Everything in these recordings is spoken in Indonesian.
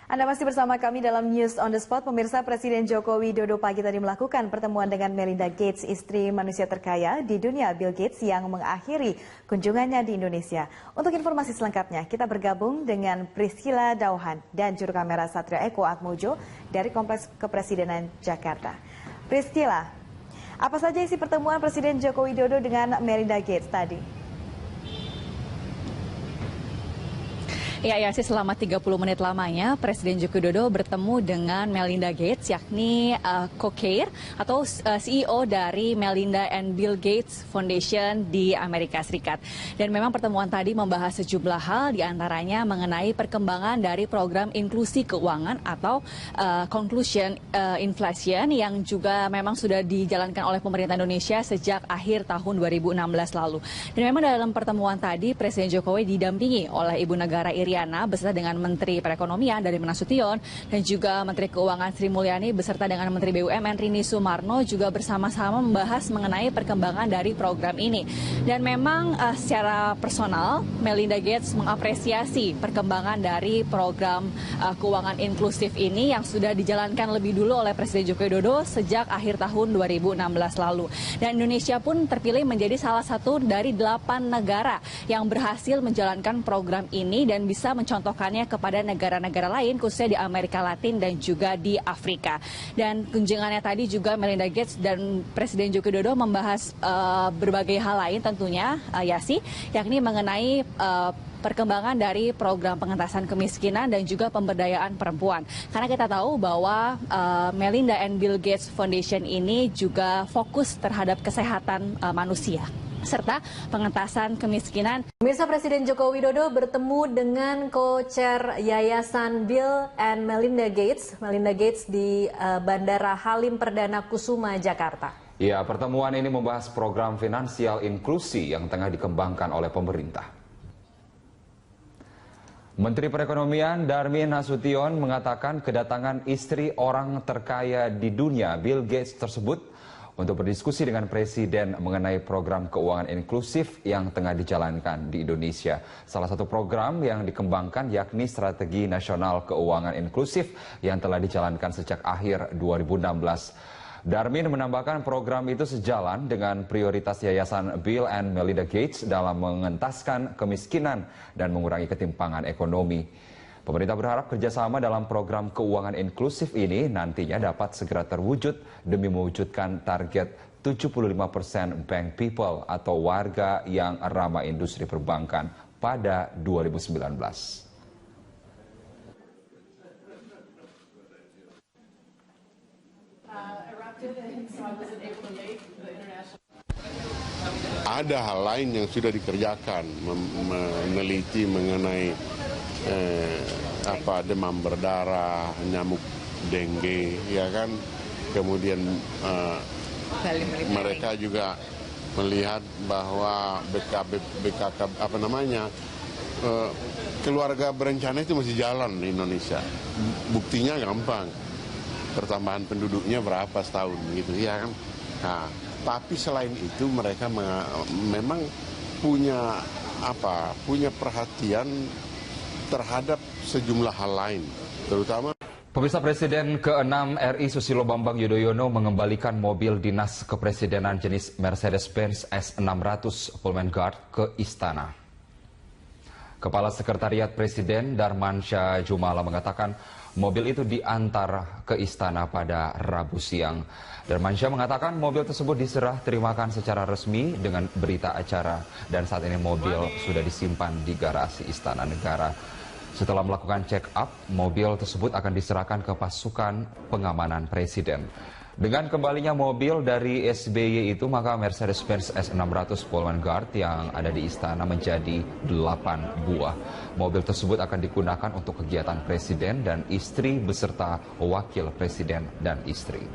Anda masih bersama kami dalam News on the Spot. Pemirsa, Presiden Joko Widodo pagi tadi melakukan pertemuan dengan Melinda Gates, istri manusia terkaya di dunia Bill Gates yang mengakhiri kunjungannya di Indonesia. Untuk informasi selengkapnya, kita bergabung dengan Priscilla Dauhan dan juru kamera Satria Eko Atmojo dari Kompleks Kepresidenan Jakarta. Priscilla, apa saja isi pertemuan Presiden Joko Widodo dengan Melinda Gates tadi? Ya, sih selama 30 menit lamanya Presiden Joko Widodo bertemu dengan Melinda Gates, yakni co-chair atau CEO dari Melinda and Bill Gates Foundation di Amerika Serikat. Dan memang pertemuan tadi membahas sejumlah hal, diantaranya mengenai perkembangan dari program inklusi keuangan atau conclusion inflation yang juga memang sudah dijalankan oleh pemerintah Indonesia sejak akhir tahun 2016 lalu. Dan memang dalam pertemuan tadi Presiden Jokowi didampingi oleh Ibu Negara Iriana beserta dengan Menteri Perekonomian Darmin Nasution dan juga Menteri Keuangan Sri Mulyani beserta dengan Menteri BUMN Rini Sumarno juga bersama-sama membahas mengenai perkembangan dari program ini. Dan memang secara personal Melinda Gates mengapresiasi perkembangan dari program keuangan inklusif ini yang sudah dijalankan lebih dulu oleh Presiden Joko Widodo sejak akhir tahun 2016 lalu. Dan Indonesia pun terpilih menjadi salah satu dari 8 negara yang berhasil menjalankan program ini dan bisa mencontohkannya kepada negara-negara lain khususnya di Amerika Latin dan juga di Afrika. Dan kunjungannya tadi juga Melinda Gates dan Presiden Joko Widodo membahas berbagai hal lain tentunya yakni mengenai perkembangan dari program pengentasan kemiskinan dan juga pemberdayaan perempuan. Karena kita tahu bahwa Melinda and Bill Gates Foundation ini juga fokus terhadap kesehatan manusia serta pengentasan kemiskinan. Pemirsa, Presiden Joko Widodo bertemu dengan co-chair Yayasan Bill and Melinda Gates di Bandara Halim Perdana Kusuma, Jakarta. Ya, pertemuan ini membahas program finansial inklusi yang tengah dikembangkan oleh pemerintah. Menteri Perekonomian Darmin Nasution mengatakan kedatangan istri orang terkaya di dunia Bill Gates tersebut untuk berdiskusi dengan Presiden mengenai program keuangan inklusif yang tengah dijalankan di Indonesia. Salah satu program yang dikembangkan yakni Strategi Nasional Keuangan Inklusif yang telah dijalankan sejak akhir 2016. Darmin menambahkan program itu sejalan dengan prioritas Yayasan Bill and Melinda Gates dalam mengentaskan kemiskinan dan mengurangi ketimpangan ekonomi. Pemerintah berharap kerjasama dalam program keuangan inklusif ini nantinya dapat segera terwujud demi mewujudkan target 75% bank people atau warga yang ramah industri perbankan pada 2019. Ada hal lain yang sudah dikerjakan, meneliti mengenai demam berdarah, nyamuk dengue, ya kan. Kemudian mereka juga melihat bahwa keluarga berencana itu masih jalan di Indonesia. Buktinya gampang, pertambahan penduduknya berapa setahun gitu, ya kan. Nah, tapi selain itu mereka memang punya perhatian terhadap sejumlah hal lain, terutama. Pemirsa, Presiden ke-6 RI Susilo Bambang Yudhoyono mengembalikan mobil dinas kepresidenan jenis Mercedes-Benz S600 Pullman Guard ke Istana. Kepala Sekretariat Presiden Darmansyah Jumala mengatakan mobil itu diantar ke Istana pada Rabu siang. Darmansyah mengatakan mobil tersebut diserah terimakan secara resmi dengan berita acara dan saat ini mobil sudah disimpan di garasi Istana Negara. Setelah melakukan check up, mobil tersebut akan diserahkan ke pasukan pengamanan Presiden. Dengan kembalinya mobil dari SBY itu, maka Mercedes-Benz S600 Pullman Guard yang ada di Istana menjadi 8 buah. Mobil tersebut akan digunakan untuk kegiatan Presiden dan istri beserta wakil Presiden dan istri.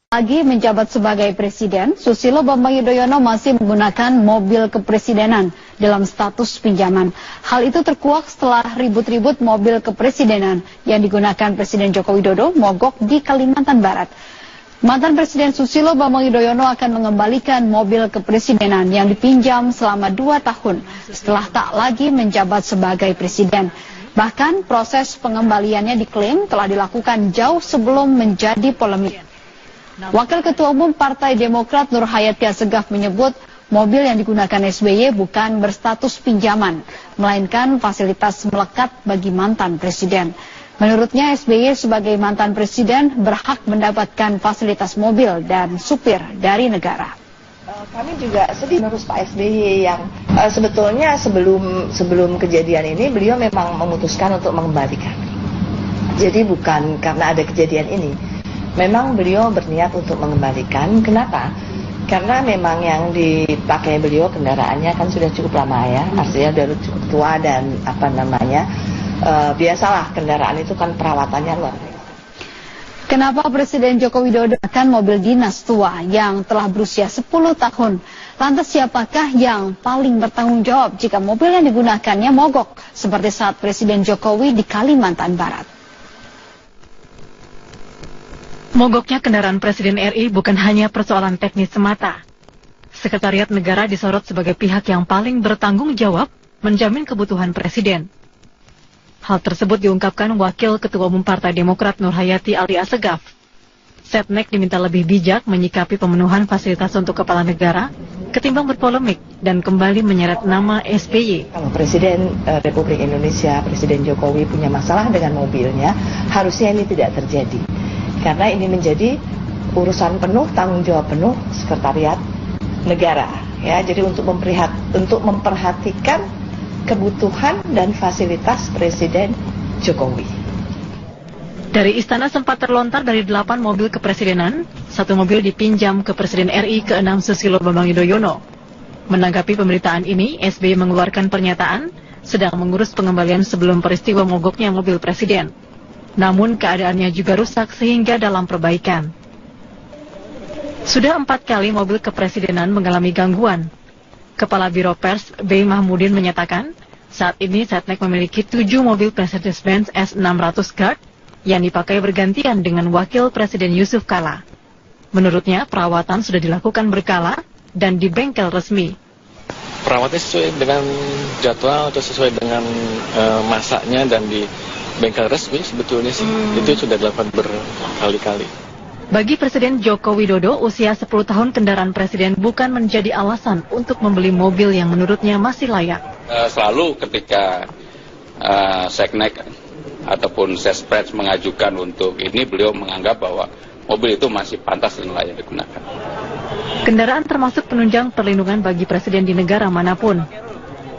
Lagi menjabat sebagai presiden, Susilo Bambang Yudhoyono masih menggunakan mobil kepresidenan dalam status pinjaman. Hal itu terkuak setelah ribut-ribut mobil kepresidenan yang digunakan Presiden Joko Widodo mogok di Kalimantan Barat. Mantan Presiden Susilo Bambang Yudhoyono akan mengembalikan mobil kepresidenan yang dipinjam selama 2 tahun setelah tak lagi menjabat sebagai presiden. Bahkan proses pengembaliannya diklaim telah dilakukan jauh sebelum menjadi polemik. Wakil Ketua Umum Partai Demokrat Nur Hayati Assegaf menyebut mobil yang digunakan SBY bukan berstatus pinjaman, melainkan fasilitas melekat bagi mantan presiden. Menurutnya SBY sebagai mantan presiden berhak mendapatkan fasilitas mobil dan supir dari negara. Kami juga sedih menurut Pak SBY yang sebetulnya sebelum kejadian ini beliau memang memutuskan untuk mengembalikan. Jadi bukan karena ada kejadian ini, memang beliau berniat untuk mengembalikan. Kenapa? Karena memang yang dipakai beliau kendaraannya kan sudah cukup lama ya, artinya sudah cukup tua dan biasalah kendaraan itu kan perawatannya luar biasa. Kenapa Presiden Joko Widodo akan mobil dinas tua yang telah berusia 10 tahun? Lantas siapakah yang paling bertanggung jawab jika mobil yang digunakannya mogok seperti saat Presiden Jokowi di Kalimantan Barat? Mogoknya kendaraan Presiden RI bukan hanya persoalan teknis semata. Sekretariat Negara disorot sebagai pihak yang paling bertanggung jawab menjamin kebutuhan Presiden. Hal tersebut diungkapkan Wakil Ketua Umum Partai Demokrat Nur Hayati Assegaf. Setnek diminta lebih bijak menyikapi pemenuhan fasilitas untuk kepala negara ketimbang berpolemik dan kembali menyeret nama SBY. Kalau Presiden Republik Indonesia, Presiden Jokowi punya masalah dengan mobilnya, harusnya ini tidak terjadi. Karena ini menjadi urusan penuh, tanggung jawab penuh Sekretariat Negara. Ya, jadi untuk memperhatikan kebutuhan dan fasilitas Presiden Jokowi. Dari istana sempat terlontar dari 8 mobil kepresidenan, 1 mobil dipinjam ke Presiden RI ke-6 Susilo Bambang Yudhoyono. Menanggapi pemberitaan ini, SBY mengeluarkan pernyataan sedang mengurus pengembalian sebelum peristiwa mogoknya mobil presiden. Namun keadaannya juga rusak sehingga dalam perbaikan. Sudah 4 kali mobil kepresidenan mengalami gangguan. Kepala Biro Pers B. Mahmudin menyatakan, saat ini Setnek memiliki 7 mobil Mercedes-Benz S600 Guard yang dipakai bergantian dengan Wakil Presiden Yusuf Kala. Menurutnya, perawatan sudah dilakukan berkala dan di bengkel resmi. Perawatnya sesuai dengan jadwal atau sesuai dengan masanya dan di bengkel resmi sebetulnya sih. Itu sudah dilakukan berkali-kali. Bagi Presiden Joko Widodo, usia 10 tahun kendaraan Presiden bukan menjadi alasan untuk membeli mobil yang menurutnya masih layak. Selalu ketika Setnek ataupun Sespres mengajukan untuk ini, beliau menganggap bahwa mobil itu masih pantas dan layak digunakan. Kendaraan termasuk penunjang perlindungan bagi Presiden di negara manapun.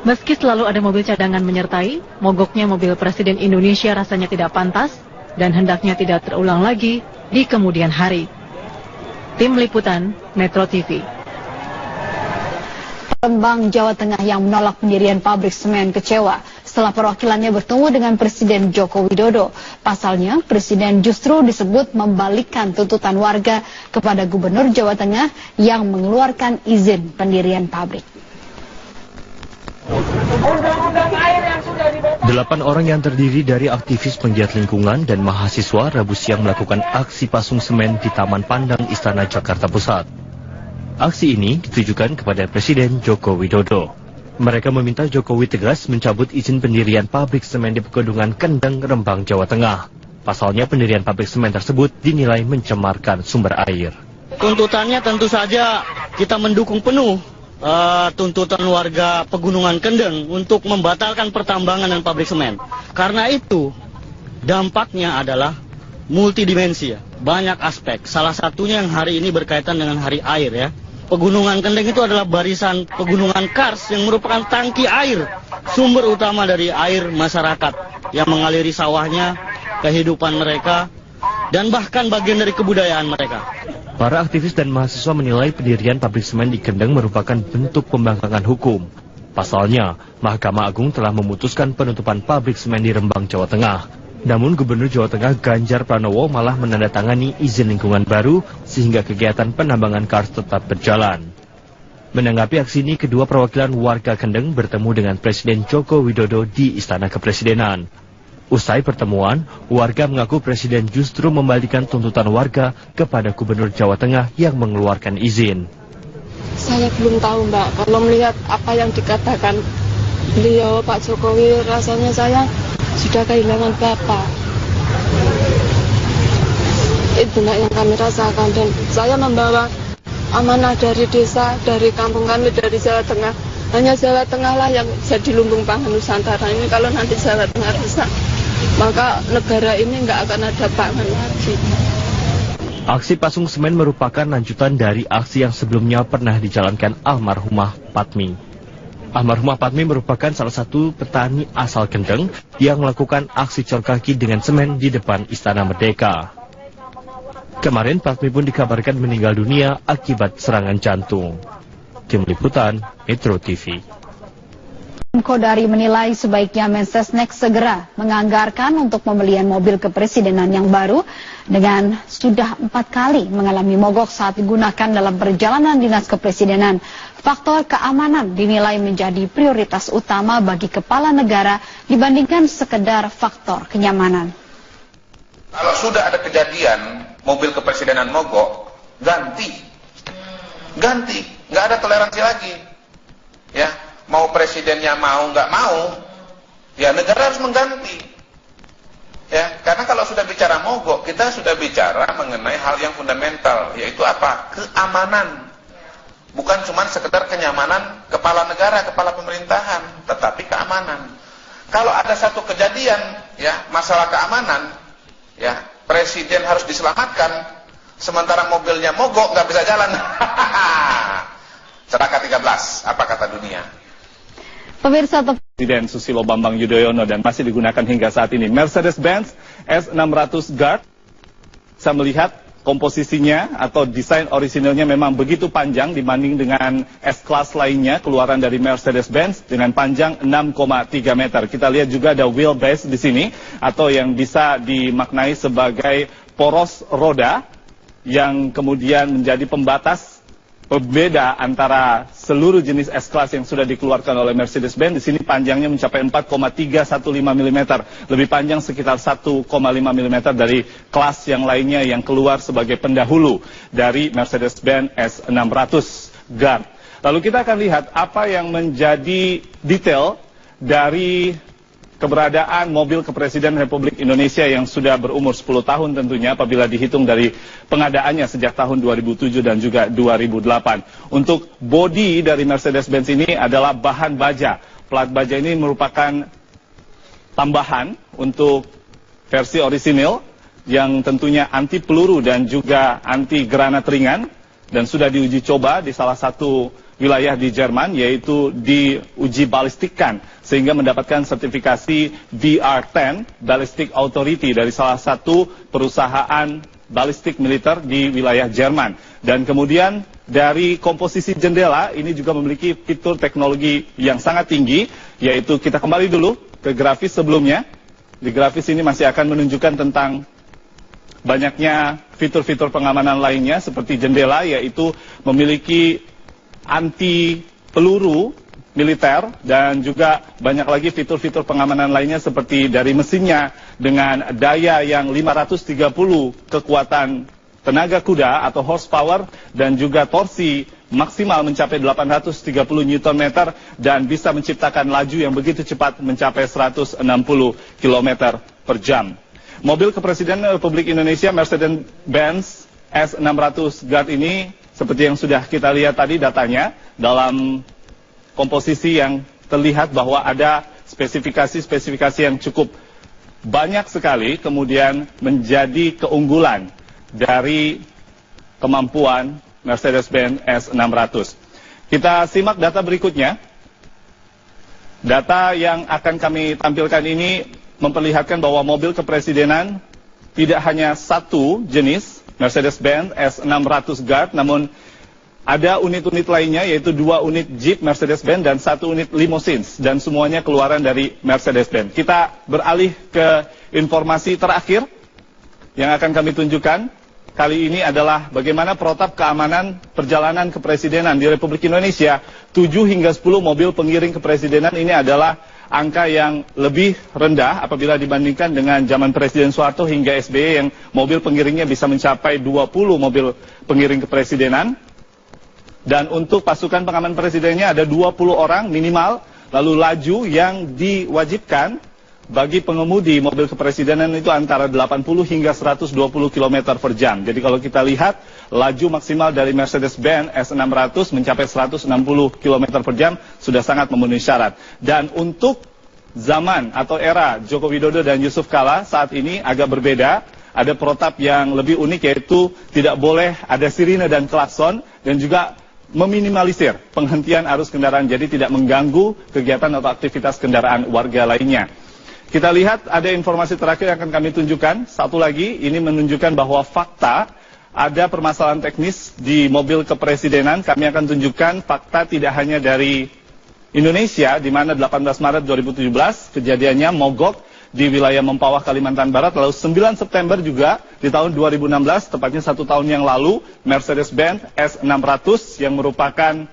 Meski selalu ada mobil cadangan menyertai, mogoknya mobil Presiden Indonesia rasanya tidak pantas dan hendaknya tidak terulang lagi di kemudian hari. Tim Liputan Metro TV. Palembang, Jawa Tengah yang menolak pendirian pabrik semen kecewa setelah perwakilannya bertemu dengan Presiden Joko Widodo. Pasalnya, Presiden justru disebut membalikkan tuntutan warga kepada Gubernur Jawa Tengah yang mengeluarkan izin pendirian pabrik. 8 orang yang terdiri dari aktivis penggiat lingkungan dan mahasiswa Rabu siang melakukan aksi pasung semen di Taman Pandang Istana Jakarta Pusat. Aksi ini ditujukan kepada Presiden Joko Widodo. Mereka meminta Jokowi tegas mencabut izin pendirian pabrik semen di Pegunungan Kendeng, Rembang, Jawa Tengah. Pasalnya pendirian pabrik semen tersebut dinilai mencemarkan sumber air. Tuntutannya tentu saja kita mendukung penuh tuntutan warga Pegunungan Kendeng untuk membatalkan pertambangan dan pabrik semen. Karena itu dampaknya adalah multidimensi ya, banyak aspek. Salah satunya yang hari ini berkaitan dengan hari air ya. Pegunungan Kendeng itu adalah barisan pegunungan kars yang merupakan tangki air, sumber utama dari air masyarakat yang mengaliri sawahnya, kehidupan mereka, dan bahkan bagian dari kebudayaan mereka. Para aktivis dan mahasiswa menilai pendirian pabrik semen di Kendeng merupakan bentuk pembangkangan hukum. Pasalnya, Mahkamah Agung telah memutuskan penutupan pabrik semen di Rembang, Jawa Tengah. Namun Gubernur Jawa Tengah Ganjar Pranowo malah menandatangani izin lingkungan baru sehingga kegiatan penambangan kars tetap berjalan. Menanggapi aksi ini, kedua perwakilan warga Kendeng bertemu dengan Presiden Joko Widodo di Istana Kepresidenan. Usai pertemuan, warga mengaku Presiden justru membalikan tuntutan warga kepada Gubernur Jawa Tengah yang mengeluarkan izin. Saya belum tahu, Mbak. Kalau melihat apa yang dikatakan beliau, Pak Jokowi, rasanya saya sudah kehilangan Bapak. Itu yang kami rasakan, dan saya membawa amanah dari desa, dari kampung kami, dari Jawa Tengah. Hanya Jawa Tengah lah yang jadi lumbung pangan Nusantara ini. Kalau nanti Jawa Tengah rusak, maka negara ini nggak akan ada pangan lagi. Aksi pasung semen merupakan lanjutan dari aksi yang sebelumnya pernah dijalankan almarhumah Patmi. Almarhumah Patmi merupakan salah satu petani asal Kendeng yang melakukan aksi cor kaki dengan semen di depan Istana Merdeka. Kemarin Patmi pun dikabarkan meninggal dunia akibat serangan jantung. Tim Liputan, Metro TV. Kodari menilai sebaiknya Mensesnek segera menganggarkan untuk pembelian mobil kepresidenan yang baru dengan sudah 4 kali mengalami mogok saat digunakan dalam perjalanan dinas kepresidenan. Faktor keamanan dinilai menjadi prioritas utama bagi kepala negara dibandingkan sekedar faktor kenyamanan. Kalau sudah ada kejadian mobil kepresidenan mogok, ganti, nggak ada toleransi lagi, ya. Mau presidennya mau nggak mau, ya negara harus mengganti, ya. Karena kalau sudah bicara mogok, kita sudah bicara mengenai hal yang fundamental, yaitu apa? Keamanan, bukan cuma sekedar kenyamanan kepala negara, kepala pemerintahan, tetapi keamanan. Kalau ada satu kejadian, ya, masalah keamanan, ya, presiden harus diselamatkan, sementara mobilnya mogok nggak bisa jalan. Celaka 13, apa kata dunia? Pemirsa Presiden Susilo Bambang Yudhoyono dan masih digunakan hingga saat ini. Mercedes-Benz S600 Guard, saya melihat komposisinya atau desain orisinalnya memang begitu panjang dibanding dengan S-Class lainnya keluaran dari Mercedes-Benz dengan panjang 6,3 meter. Kita lihat juga ada wheelbase di sini atau yang bisa dimaknai sebagai poros roda yang kemudian menjadi pembatas berbeda antara seluruh jenis S-Class yang sudah dikeluarkan oleh Mercedes-Benz. Di sini panjangnya mencapai 4,315 mm, lebih panjang sekitar 1,5 mm dari kelas yang lainnya yang keluar sebagai pendahulu dari Mercedes-Benz S600 Guard. Lalu kita akan lihat apa yang menjadi detail dari keberadaan mobil kepresidenan Republik Indonesia yang sudah berumur 10 tahun tentunya apabila dihitung dari pengadaannya sejak tahun 2007 dan juga 2008. Untuk bodi dari Mercedes-Benz ini adalah bahan baja. Plat baja ini merupakan tambahan untuk versi orisinil yang tentunya anti peluru dan juga anti granat ringan dan sudah diuji coba di salah satu wilayah di Jerman, yaitu diuji balistikan sehingga mendapatkan sertifikasi BR10 Ballistic Authority dari salah satu perusahaan balistik militer di wilayah Jerman. Dan kemudian dari komposisi jendela ini juga memiliki fitur teknologi yang sangat tinggi, yaitu kita kembali dulu ke grafis sebelumnya. Di grafis ini masih akan menunjukkan tentang banyaknya fitur-fitur pengamanan lainnya seperti jendela, yaitu memiliki anti peluru militer dan juga banyak lagi fitur-fitur pengamanan lainnya seperti dari mesinnya dengan daya yang 530 kekuatan tenaga kuda atau horsepower dan juga torsi maksimal mencapai 830 Nm dan bisa menciptakan laju yang begitu cepat mencapai 160 km per jam. Mobil kepresidenan Republik Indonesia Mercedes-Benz S600 Guard ini seperti yang sudah kita lihat tadi datanya, dalam komposisi yang terlihat bahwa ada spesifikasi-spesifikasi yang cukup banyak sekali, kemudian menjadi keunggulan dari kemampuan Mercedes-Benz S600. Kita simak data berikutnya. Data yang akan kami tampilkan ini memperlihatkan bahwa mobil kepresidenan tidak hanya satu jenis, Mercedes-Benz S600 Guard, namun ada unit-unit lainnya yaitu 2 unit Jeep Mercedes-Benz dan 1 unit limousines dan semuanya keluaran dari Mercedes-Benz. Kita beralih ke informasi terakhir yang akan kami tunjukkan. kali ini adalah bagaimana protap keamanan perjalanan kepresidenan di Republik Indonesia. 7 hingga 10 mobil pengiring kepresidenan ini adalah angka yang lebih rendah apabila dibandingkan dengan zaman Presiden Soeharto hingga SBY yang mobil pengiringnya bisa mencapai 20 mobil pengiring kepresidenan. Dan untuk pasukan pengaman presidennya ada 20 orang minimal, lalu laju yang diwajibkan bagi pengemudi mobil kepresidenan itu antara 80 hingga 120 km per jam. Jadi kalau kita lihat, laju maksimal dari Mercedes-Benz S600 mencapai 160 km per jam sudah sangat memenuhi syarat. Dan untuk zaman atau era Joko Widodo dan Yusuf Kala saat ini agak berbeda. Ada protap yang lebih unik, yaitu tidak boleh ada sirine dan klakson, dan juga meminimalisir penghentian arus kendaraan, jadi tidak mengganggu kegiatan atau aktivitas kendaraan warga lainnya. Kita lihat ada informasi terakhir yang akan kami tunjukkan. Satu lagi, ini menunjukkan bahwa fakta ada permasalahan teknis di mobil kepresidenan. Kami akan tunjukkan fakta tidak hanya dari Indonesia, di mana 18 Maret 2017 kejadiannya mogok di wilayah Mempawah, Kalimantan Barat. Lalu 9 September juga di tahun 2016, tepatnya 1 tahun yang lalu, Mercedes-Benz S600 yang merupakan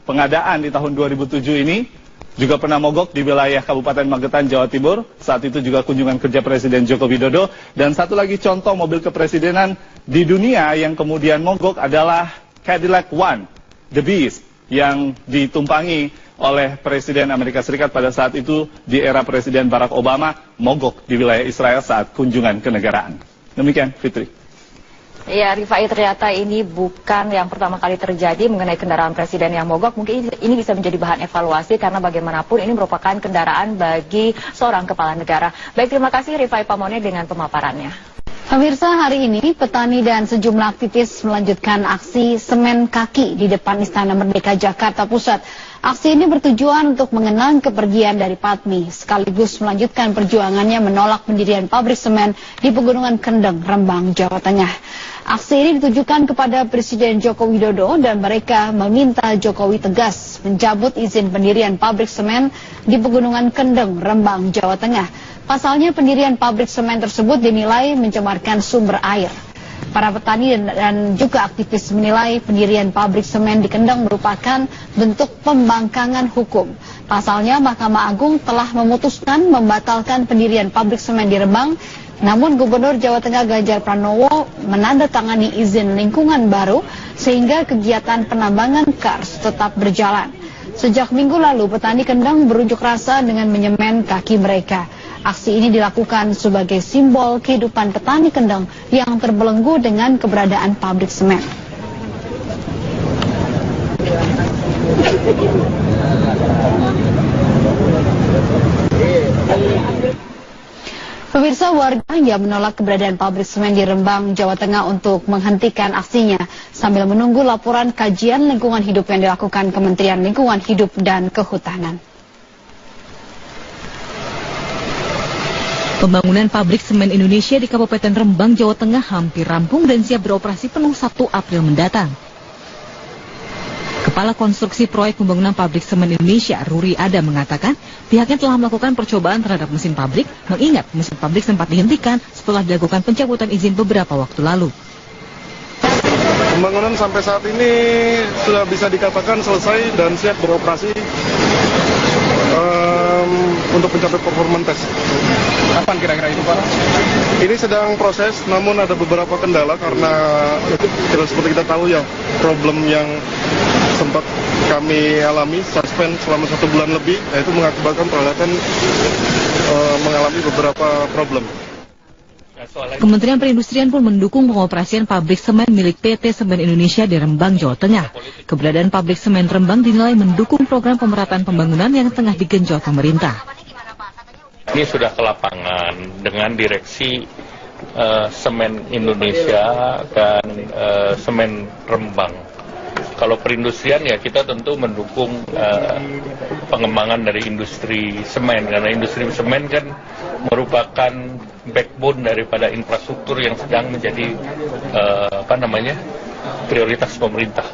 pengadaan di tahun 2007 ini juga pernah mogok di wilayah Kabupaten Magetan, Jawa Timur. Saat itu juga kunjungan kerja Presiden Joko Widodo. Dan satu lagi contoh mobil kepresidenan di dunia yang kemudian mogok adalah Cadillac One, The Beast, yang ditumpangi oleh Presiden Amerika Serikat pada saat itu di era Presiden Barack Obama, mogok di wilayah Israel saat kunjungan kenegaraan. Demikian, Fitri. Ya, Rifai, ternyata ini bukan yang pertama kali terjadi mengenai kendaraan presiden yang mogok. Mungkin ini bisa menjadi bahan evaluasi karena bagaimanapun ini merupakan kendaraan bagi seorang kepala negara. Baik, terima kasih Rifai Pamone dengan pemaparannya. Pemirsa, hari ini petani dan sejumlah aktivis melanjutkan aksi semen kaki di depan Istana Merdeka Jakarta Pusat. Aksi ini bertujuan untuk mengenang kepergian dari Patmi, sekaligus melanjutkan perjuangannya menolak pendirian pabrik semen di Pegunungan Kendeng, Rembang, Jawa Tengah. Aksi ini ditujukan kepada Presiden Joko Widodo dan mereka meminta Jokowi tegas mencabut izin pendirian pabrik semen di Pegunungan Kendeng, Rembang, Jawa Tengah. Pasalnya pendirian pabrik semen tersebut dinilai mencemarkan sumber air. Para petani dan juga aktivis menilai pendirian pabrik semen di Kendeng merupakan bentuk pembangkangan hukum. Pasalnya Mahkamah Agung telah memutuskan membatalkan pendirian pabrik semen di Rembang, namun Gubernur Jawa Tengah Ganjar Pranowo menandatangani izin lingkungan baru sehingga kegiatan penambangan kars tetap berjalan. Sejak minggu lalu petani Kendeng berunjuk rasa dengan menyemen kaki mereka. Aksi ini dilakukan sebagai simbol kehidupan petani Kendeng yang terbelenggu dengan keberadaan pabrik semen. Pemirsa, warga yang menolak keberadaan pabrik semen di Rembang, Jawa Tengah untuk menghentikan aksinya sambil menunggu laporan kajian lingkungan hidup yang dilakukan Kementerian Lingkungan Hidup dan Kehutanan. Pembangunan pabrik semen Indonesia di Kabupaten Rembang, Jawa Tengah hampir rampung dan siap beroperasi penuh 1 April mendatang. Kepala Konstruksi Proyek Pembangunan Pabrik Semen Indonesia, Ruri Ada, mengatakan pihaknya telah melakukan percobaan terhadap mesin pabrik, mengingat mesin pabrik sempat dihentikan setelah dilakukan pencabutan izin beberapa waktu lalu. Pembangunan sampai saat ini sudah bisa dikatakan selesai dan siap beroperasi untuk mencapai performance test. Kapan kira-kira itu, Pak? Ini sedang proses, namun ada beberapa kendala karena seperti kita tahu ya, problem yang sempat kami alami suspend selama 1 bulan lebih, yaitu mengakibatkan peralatan mengalami beberapa problem. Kementerian Perindustrian pun mendukung pengoperasian pabrik semen milik PT Semen Indonesia di Rembang, Jawa Tengah. Keberadaan pabrik semen Rembang dinilai mendukung program pemerataan pembangunan yang tengah digenjot pemerintah. Ini sudah ke lapangan dengan direksi Semen Indonesia dan Semen Rembang. Kalau perindustrian ya kita tentu mendukung pengembangan dari industri semen, karena industri semen kan merupakan backbone daripada infrastruktur yang sedang menjadi prioritas pemerintah.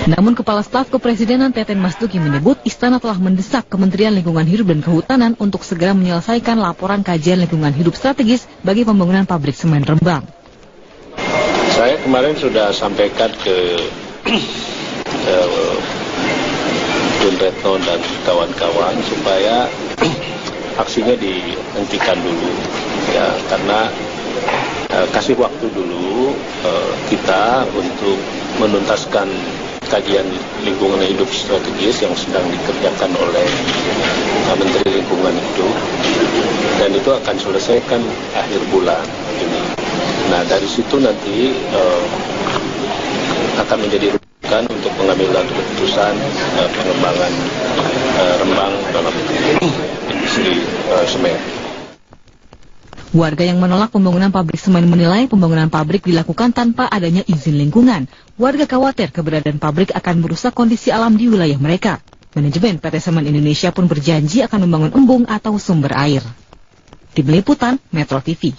Namun Kepala Staf Kepresidenan Teten Mas Duki menyebut istana telah mendesak Kementerian Lingkungan Hidup dan Kehutanan untuk segera menyelesaikan laporan kajian lingkungan hidup strategis bagi pembangunan pabrik semen Rembang. Saya kemarin sudah sampaikan ke Bun Retno dan kawan-kawan supaya aksinya dihentikan dulu, ya, karena kasih waktu dulu kita untuk menuntaskan kajian lingkungan hidup strategis yang sedang dikerjakan oleh Menteri Lingkungan Hidup, dan itu akan selesaikan akhir bulan ini. Nah, dari situ nanti akan menjadi rujukan untuk pengambilan keputusan pengembangan Rembang dalam industri semen. Warga yang menolak pembangunan pabrik semen menilai pembangunan pabrik dilakukan tanpa adanya izin lingkungan. Warga khawatir keberadaan pabrik akan merusak kondisi alam di wilayah mereka. Manajemen PT Semen Indonesia pun berjanji akan membangun embung atau sumber air. Tim Liputan Metro TV.